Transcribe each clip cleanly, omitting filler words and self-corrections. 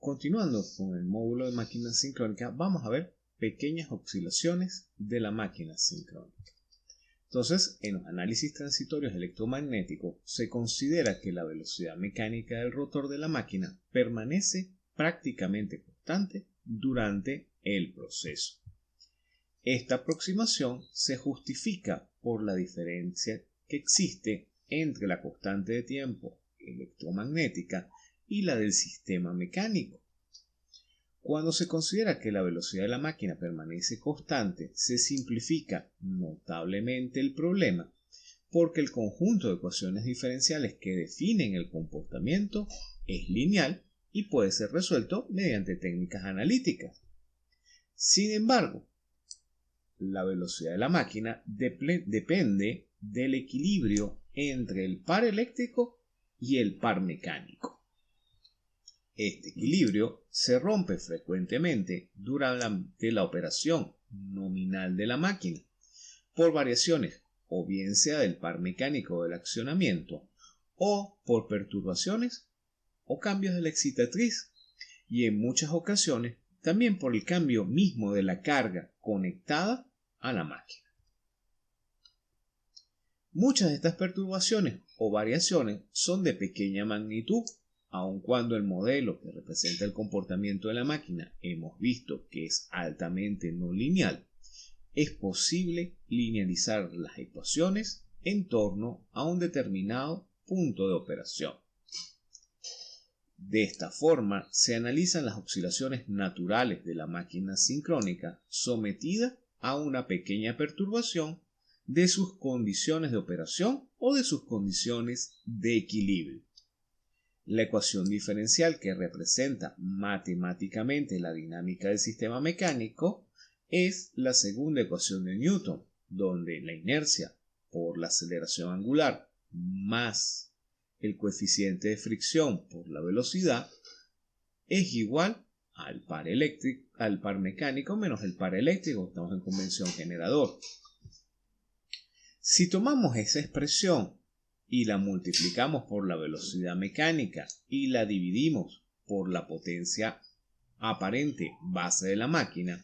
Continuando con el módulo de máquina sincrónica, vamos a ver pequeñas oscilaciones de la máquina sincrónica. Entonces, en los análisis transitorios electromagnéticos se considera que la velocidad mecánica del rotor de la máquina permanece prácticamente constante durante el proceso. Esta aproximación se justifica por la diferencia que existe entre la constante de tiempo electromagnética y la del sistema mecánico. Cuando se considera que la velocidad de la máquina permanece constante, se simplifica notablemente el problema, porque el conjunto de ecuaciones diferenciales que definen el comportamiento es lineal y puede ser resuelto mediante técnicas analíticas. Sin embargo, la velocidad de la máquina depende del equilibrio entre el par eléctrico y el par mecánico. Este equilibrio se rompe frecuentemente durante la operación nominal de la máquina por variaciones o bien sea del par mecánico del accionamiento o por perturbaciones o cambios de la excitatriz y en muchas ocasiones también por el cambio mismo de la carga conectada a la máquina. Muchas de estas perturbaciones o variaciones son de pequeña magnitud, aun cuando el modelo que representa el comportamiento de la máquina hemos visto que es altamente no lineal. Es posible linealizar las ecuaciones en torno a un determinado punto de operación. De esta forma se analizan las oscilaciones naturales de la máquina sincrónica sometida a una pequeña perturbación de sus condiciones de operación o de sus condiciones de equilibrio. La ecuación diferencial que representa matemáticamente la dinámica del sistema mecánico es la segunda ecuación de Newton, donde la inercia por la aceleración angular más el coeficiente de fricción por la velocidad es igual al par mecánico menos el par eléctrico. Estamos en convención generador. Si tomamos esa expresión y la multiplicamos por la velocidad mecánica y la dividimos por la potencia aparente base de la máquina,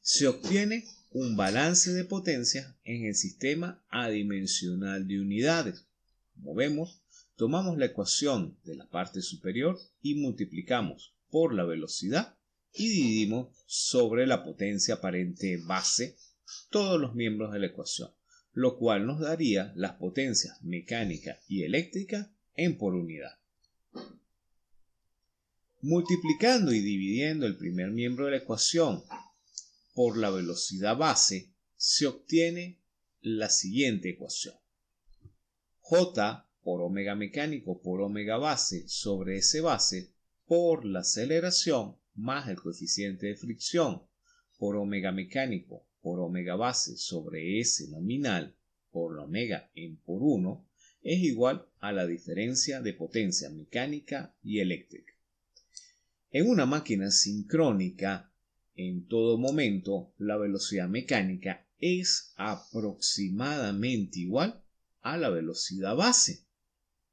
se obtiene un balance de potencias en el sistema adimensional de unidades. Como vemos, tomamos la ecuación de la parte superior y multiplicamos por la velocidad y dividimos sobre la potencia aparente base todos los miembros de la ecuación, lo cual nos daría las potencias mecánica y eléctrica en por unidad. Multiplicando y dividiendo el primer miembro de la ecuación por la velocidad base, se obtiene la siguiente ecuación. J por omega mecánico por omega base sobre S base por la aceleración más el coeficiente de fricción por omega mecánico por omega base sobre S nominal por la omega en por 1 es igual a la diferencia de potencia mecánica y eléctrica. En una máquina sincrónica, en todo momento, la velocidad mecánica es aproximadamente igual a la velocidad base.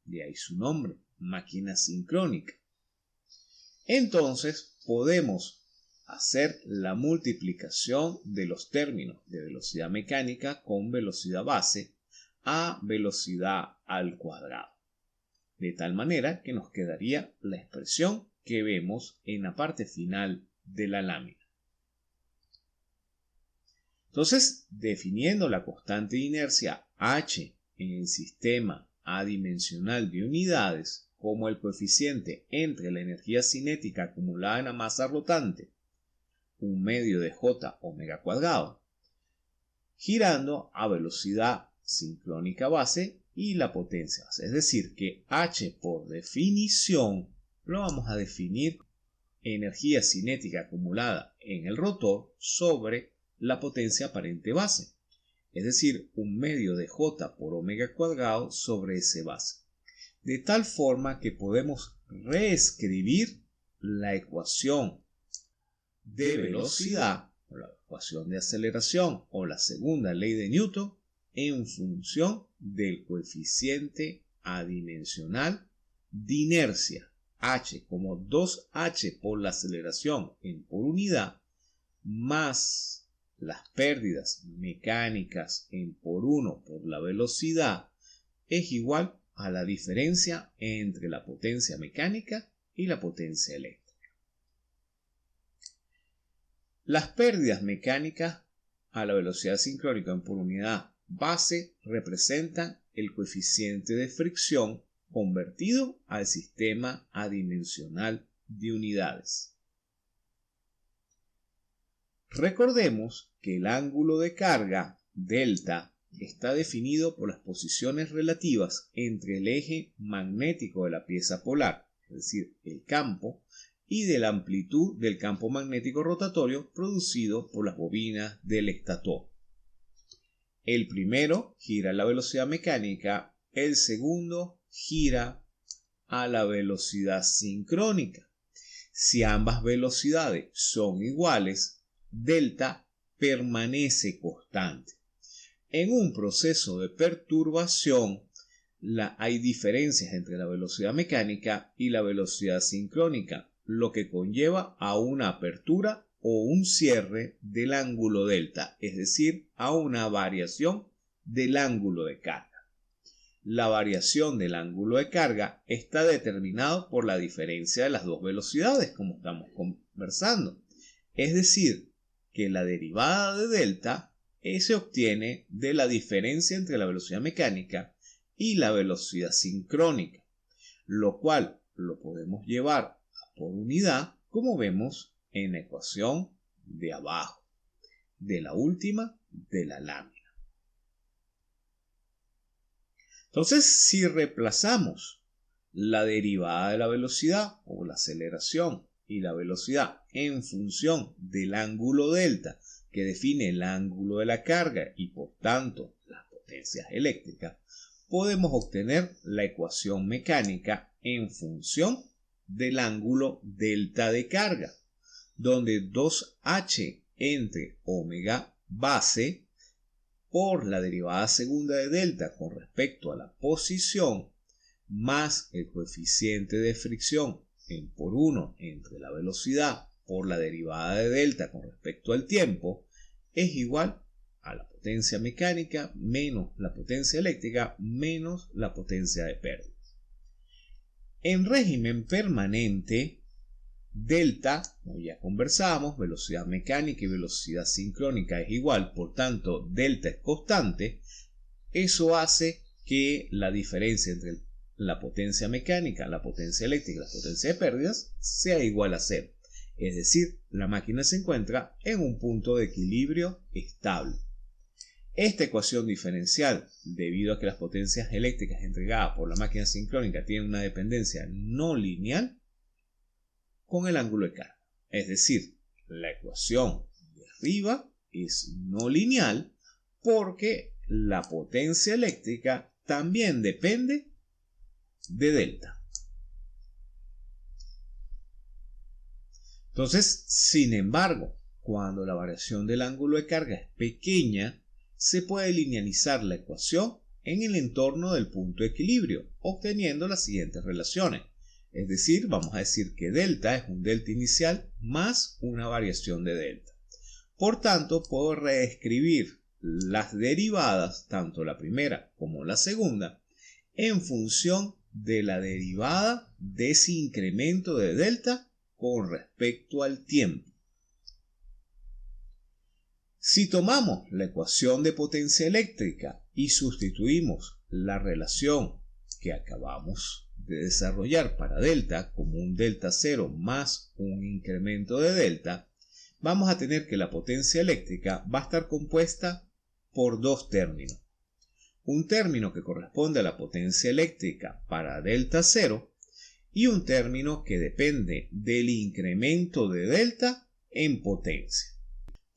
De ahí su nombre, máquina sincrónica. Entonces, podemos hacer la multiplicación de los términos de velocidad mecánica con velocidad base a velocidad al cuadrado, de tal manera que nos quedaría la expresión que vemos en la parte final de la lámina. Entonces, definiendo la constante de inercia h en el sistema adimensional de unidades como el coeficiente entre la energía cinética acumulada en la masa rotante, un medio de j omega cuadrado, girando a velocidad sincrónica base y la potencia base. Es decir, que h por definición lo vamos a definir energía cinética acumulada en el rotor sobre la potencia aparente base. Es decir, un medio de j por omega cuadrado sobre S base. De tal forma que podemos reescribir la ecuación de velocidad, o la ecuación de aceleración, o la segunda ley de Newton, en función del coeficiente adimensional de inercia h como 2h por la aceleración en por unidad, más las pérdidas mecánicas en por 1 por la velocidad, es igual a la diferencia entre la potencia mecánica y la potencia eléctrica. Las pérdidas mecánicas a la velocidad sincrónica en por unidad base representan el coeficiente de fricción convertido al sistema adimensional de unidades. Recordemos que el ángulo de carga, delta, está definido por las posiciones relativas entre el eje magnético de la pieza polar, es decir, el campo, y de la amplitud del campo magnético rotatorio producido por las bobinas del estator. El primero gira a la velocidad mecánica, el segundo gira a la velocidad sincrónica. Si ambas velocidades son iguales, delta permanece constante. En un proceso de perturbación, hay diferencias entre la velocidad mecánica y la velocidad sincrónica, lo que conlleva a una apertura o un cierre del ángulo delta, es decir, a una variación del ángulo de carga. La variación del ángulo de carga está determinado por la diferencia de las dos velocidades, como estamos conversando. Es decir, que la derivada de delta se obtiene de la diferencia entre la velocidad mecánica y la velocidad sincrónica, lo cual lo podemos llevar a por unidad, como vemos en la ecuación de abajo, de la última de la lámina. Entonces, si reemplazamos la derivada de la velocidad o la aceleración y la velocidad en función del ángulo delta que define el ángulo de la carga y por tanto las potencias eléctricas, podemos obtener la ecuación mecánica en función del ángulo delta de carga, donde 2h entre omega base por la derivada segunda de delta con respecto a la posición más el coeficiente de fricción en por 1 entre la velocidad por la derivada de delta con respecto al tiempo es igual a la potencia mecánica menos la potencia eléctrica menos la potencia de pérdidas. En régimen permanente, delta, como ya conversamos, velocidad mecánica y velocidad sincrónica es igual, por tanto delta es constante. Eso hace que la diferencia entre la potencia mecánica, la potencia eléctrica y la potencia de pérdidas sea igual a 0. Es decir, la máquina se encuentra en un punto de equilibrio estable. Esta ecuación diferencial, debido a que las potencias eléctricas entregadas por la máquina sincrónica tienen una dependencia no lineal con el ángulo de carga. Es decir, la ecuación de arriba es no lineal porque la potencia eléctrica también depende de delta. Entonces, sin embargo, cuando la variación del ángulo de carga es pequeña, se puede linealizar la ecuación en el entorno del punto de equilibrio, obteniendo las siguientes relaciones. Es decir, vamos a decir que delta es un delta inicial más una variación de delta. Por tanto, puedo reescribir las derivadas, tanto la primera como la segunda, en función de la derivada de ese incremento de delta con respecto al tiempo. Si tomamos la ecuación de potencia eléctrica y sustituimos la relación que acabamos de desarrollar para delta como un delta 0 más un incremento de delta, vamos a tener que la potencia eléctrica va a estar compuesta por dos términos. Un término que corresponde a la potencia eléctrica para delta 0 y un término que depende del incremento de delta en potencia.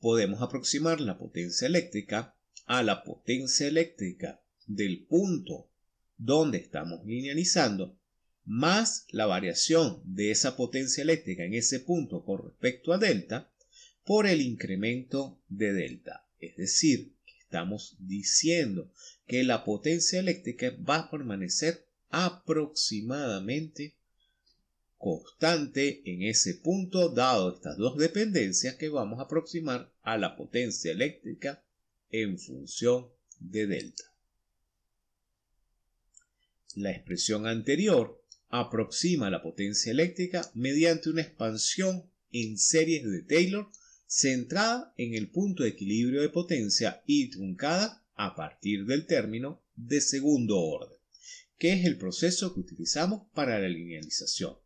Podemos aproximar la potencia eléctrica a la potencia eléctrica del punto donde estamos linealizando, más la variación de esa potencia eléctrica en ese punto con respecto a delta por el incremento de delta. Es decir, que estamos diciendo que la potencia eléctrica va a permanecer aproximadamente constante en ese punto dado estas dos dependencias que vamos a aproximar a la potencia eléctrica en función de delta. La expresión anterior aproxima la potencia eléctrica mediante una expansión en series de Taylor centrada en el punto de equilibrio de potencia y truncada a partir del término de segundo orden, que es el proceso que utilizamos para la linealización.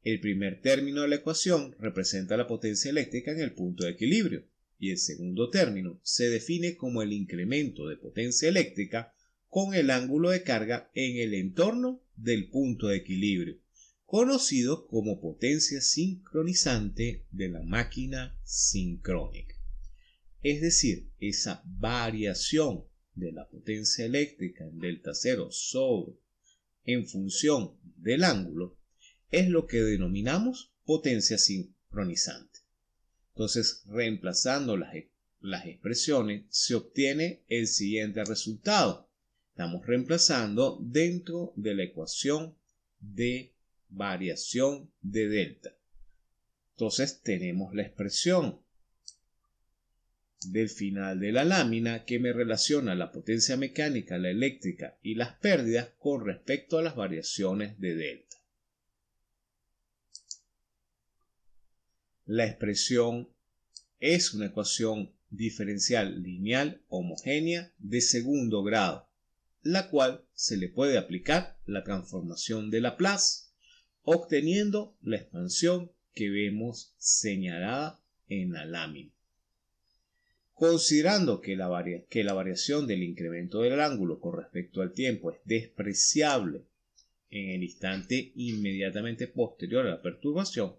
El primer término de la ecuación representa la potencia eléctrica en el punto de equilibrio y el segundo término se define como el incremento de potencia eléctrica con el ángulo de carga en el entorno del punto de equilibrio, conocido como potencia sincronizante de la máquina sincrónica. Es decir, esa variación de la potencia eléctrica en delta cero en función del ángulo es lo que denominamos potencia sincronizante. Entonces, reemplazando las expresiones, se obtiene el siguiente resultado. Estamos reemplazando dentro de la ecuación de variación de delta. Entonces tenemos la expresión del final de la lámina que me relaciona la potencia mecánica, la eléctrica y las pérdidas con respecto a las variaciones de delta. La expresión es una ecuación diferencial lineal homogénea de segundo grado, la cual se le puede aplicar la transformación de Laplace, obteniendo la expansión que vemos señalada en la lámina. Considerando que la variación del incremento del ángulo con respecto al tiempo es despreciable en el instante inmediatamente posterior a la perturbación,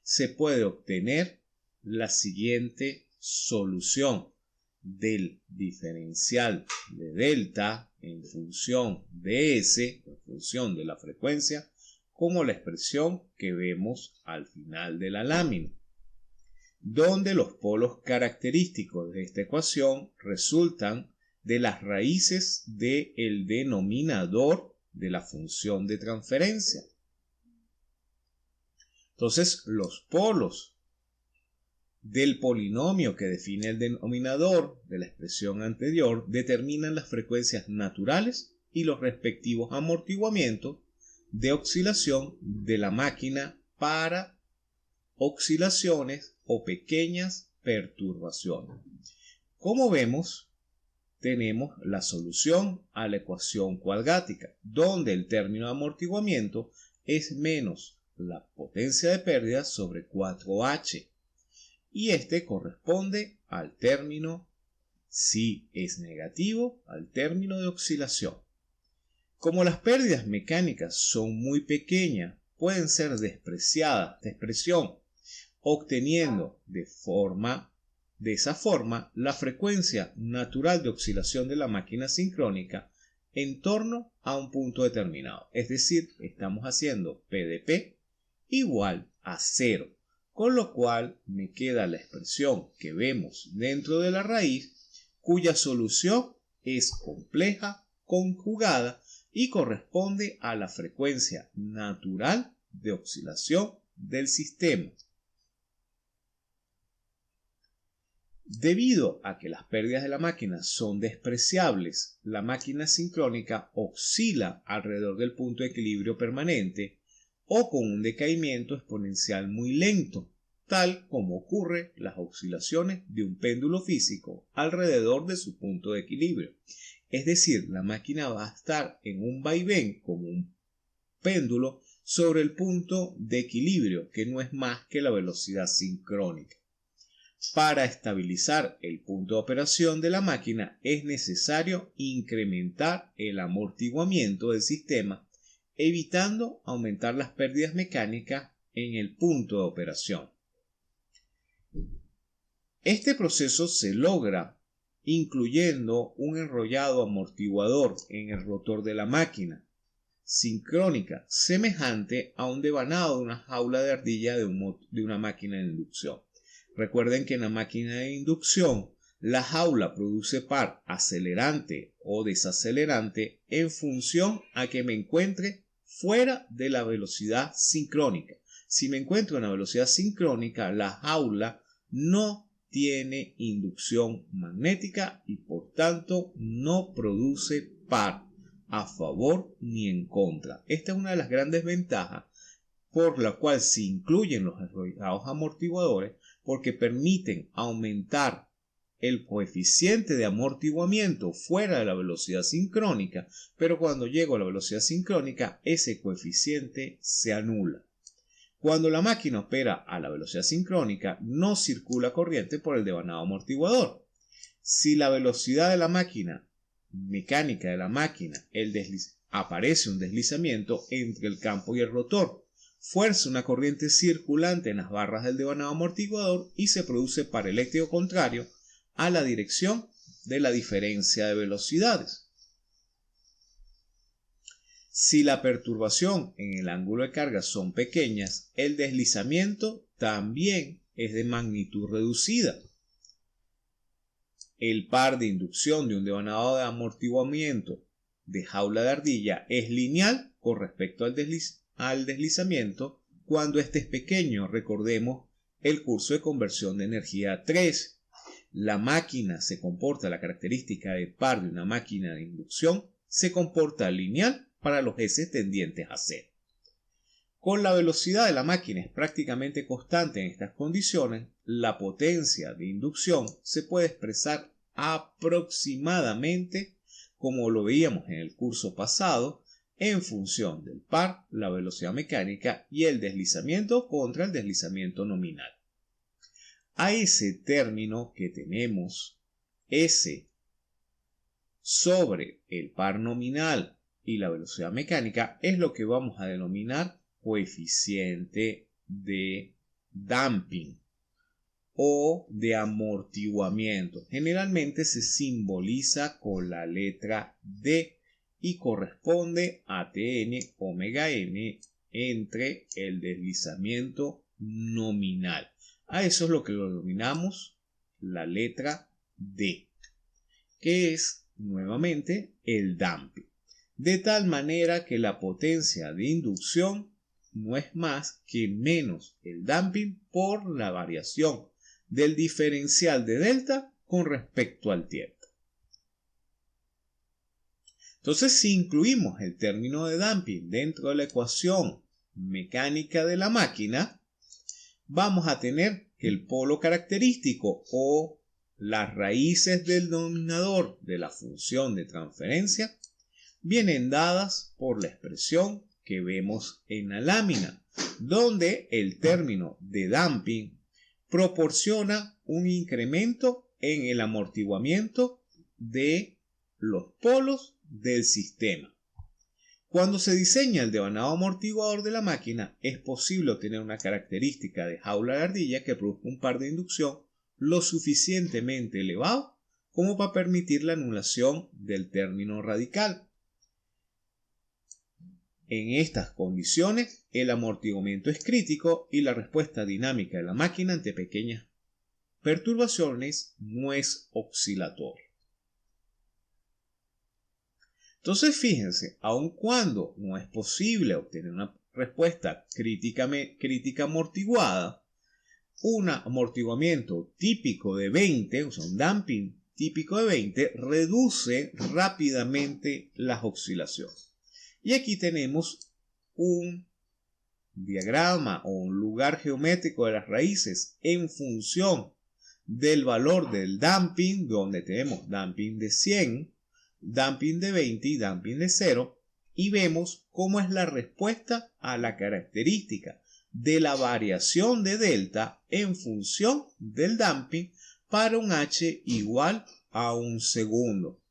se puede obtener la siguiente solución del diferencial de delta en función de S, en función de la frecuencia, como la expresión que vemos al final de la lámina, donde los polos característicos de esta ecuación resultan de las raíces del denominador de la función de transferencia. Entonces, los polos del polinomio que define el denominador de la expresión anterior determinan las frecuencias naturales y los respectivos amortiguamientos de oscilación de la máquina para oscilaciones o pequeñas perturbaciones. Como vemos, tenemos la solución a la ecuación cuadrática, donde el término de amortiguamiento es menos la potencia de pérdida sobre 4h. Y este corresponde al término, si es negativo, al término de oscilación. Como las pérdidas mecánicas son muy pequeñas, pueden ser despreciadas de expresión, obteniendo de esa forma la frecuencia natural de oscilación de la máquina sincrónica en torno a un punto determinado. Es decir, estamos haciendo P de P igual a 0. Con lo cual me queda la expresión que vemos dentro de la raíz, cuya solución es compleja, conjugada y corresponde a la frecuencia natural de oscilación del sistema. Debido a que las pérdidas de la máquina son despreciables, la máquina sincrónica oscila alrededor del punto de equilibrio permanente o con un decaimiento exponencial muy lento, tal como ocurre las oscilaciones de un péndulo físico alrededor de su punto de equilibrio. Es decir, la máquina va a estar en un vaivén como un péndulo sobre el punto de equilibrio, que no es más que la velocidad sincrónica. Para estabilizar el punto de operación de la máquina es necesario incrementar el amortiguamiento del sistema, evitando aumentar las pérdidas mecánicas en el punto de operación. Este proceso se logra incluyendo un enrollado amortiguador en el rotor de la máquina sincrónica, semejante a un devanado de una jaula de ardilla de una máquina de inducción. Recuerden que en la máquina de inducción la jaula produce par acelerante o desacelerante en función a que me encuentre fuera de la velocidad sincrónica. Si me encuentro en la velocidad sincrónica, la jaula no tiene inducción magnética y por tanto no produce par a favor ni en contra. Esta es una de las grandes ventajas por la cual se incluyen los amortiguadores, porque permiten aumentar el coeficiente de amortiguamiento fuera de la velocidad sincrónica, pero cuando llego a la velocidad sincrónica ese coeficiente se anula. Cuando la máquina opera a la velocidad sincrónica no circula corriente por el devanado amortiguador. Si la velocidad de la máquina, mecánica de la máquina, aparece un deslizamiento entre el campo y el rotor, fuerza una corriente circulante en las barras del devanado amortiguador y se produce par eléctrico contrario a la dirección de la diferencia de velocidades. Si la perturbación en el ángulo de carga son pequeñas, el deslizamiento también es de magnitud reducida. El par de inducción de un devanado de amortiguamiento de jaula de ardilla es lineal con respecto al deslizamiento cuando este es pequeño. Recordemos el curso de conversión de energía 3. La máquina se comporta, la característica de par de una máquina de inducción se comporta lineal para los S tendientes a 0. Con la velocidad de la máquina es prácticamente constante en estas condiciones, la potencia de inducción se puede expresar aproximadamente como lo veíamos en el curso pasado, en función del par, la velocidad mecánica y el deslizamiento contra el deslizamiento nominal. A ese término que tenemos, S sobre el par nominal y la velocidad mecánica, es lo que vamos a denominar coeficiente de damping o de amortiguamiento. Generalmente se simboliza con la letra D y corresponde a Tn omega n entre el deslizamiento nominal. A eso es lo que lo denominamos la letra D, que es nuevamente el damping. De tal manera que la potencia de inducción no es más que menos el damping por la variación del diferencial de delta con respecto al tiempo. Entonces, si incluimos el término de damping dentro de la ecuación mecánica de la máquina, vamos a tener que el polo característico o las raíces del denominador de la función de transferencia vienen dadas por la expresión que vemos en la lámina, donde el término de damping proporciona un incremento en el amortiguamiento de los polos del sistema. Cuando se diseña el devanado amortiguador de la máquina, es posible obtener una característica de jaula de ardilla que produzca un par de inducción lo suficientemente elevado como para permitir la anulación del término radical. En estas condiciones, el amortiguamiento es crítico y la respuesta dinámica de la máquina ante pequeñas perturbaciones no es oscilatoria. Entonces, fíjense, aun cuando no es posible obtener una respuesta crítica amortiguada, un amortiguamiento típico de 20, o sea, un damping típico de 20, reduce rápidamente las oscilaciones. Y aquí tenemos un diagrama o un lugar geométrico de las raíces en función del valor del damping, donde tenemos damping de 100, damping de 20 y damping de 0, y vemos cómo es la respuesta a la característica de la variación de delta en función del damping para un H igual a 1 segundo.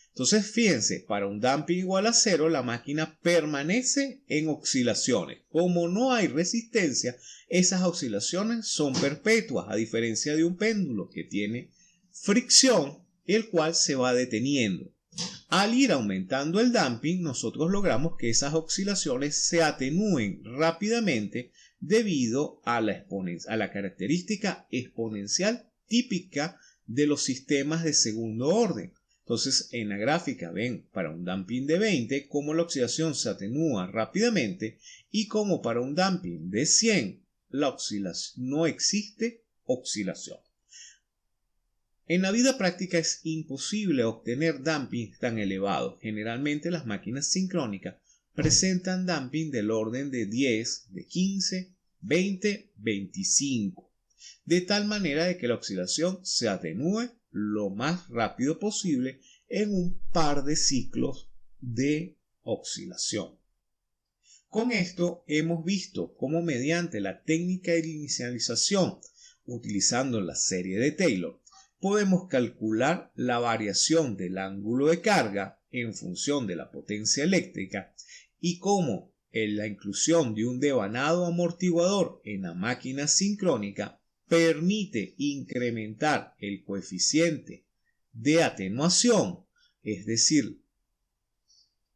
Entonces, fíjense, para un damping igual a 0, la máquina permanece en oscilaciones. Como no hay resistencia, esas oscilaciones son perpetuas, a diferencia de un péndulo que tiene fricción, el cual se va deteniendo. Al ir aumentando el damping, nosotros logramos que esas oscilaciones se atenúen rápidamente debido a la característica exponencial típica de los sistemas de segundo orden. Entonces, en la gráfica ven para un damping de 20 cómo la oxidación se atenúa rápidamente y cómo para un damping de 100 no existe oscilación. En la vida práctica es imposible obtener dampings tan elevados. Generalmente las máquinas sincrónicas presentan damping del orden de 10, de 15, 20, 25, de tal manera de que la oscilación se atenúe lo más rápido posible en un par de ciclos de oscilación. Con esto hemos visto cómo mediante la técnica de inicialización, utilizando la serie de Taylor, podemos calcular la variación del ángulo de carga en función de la potencia eléctrica y cómo la inclusión de un devanado amortiguador en la máquina sincrónica permite incrementar el coeficiente de atenuación, es decir,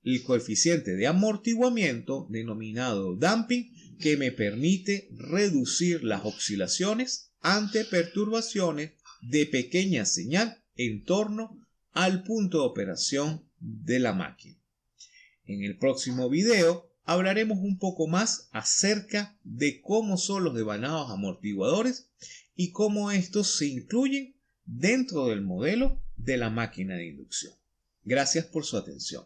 el coeficiente de amortiguamiento denominado damping, que me permite reducir las oscilaciones ante perturbaciones de pequeña señal en torno al punto de operación de la máquina. En el próximo video hablaremos un poco más acerca de cómo son los devanados amortiguadores y cómo estos se incluyen dentro del modelo de la máquina de inducción. Gracias por su atención.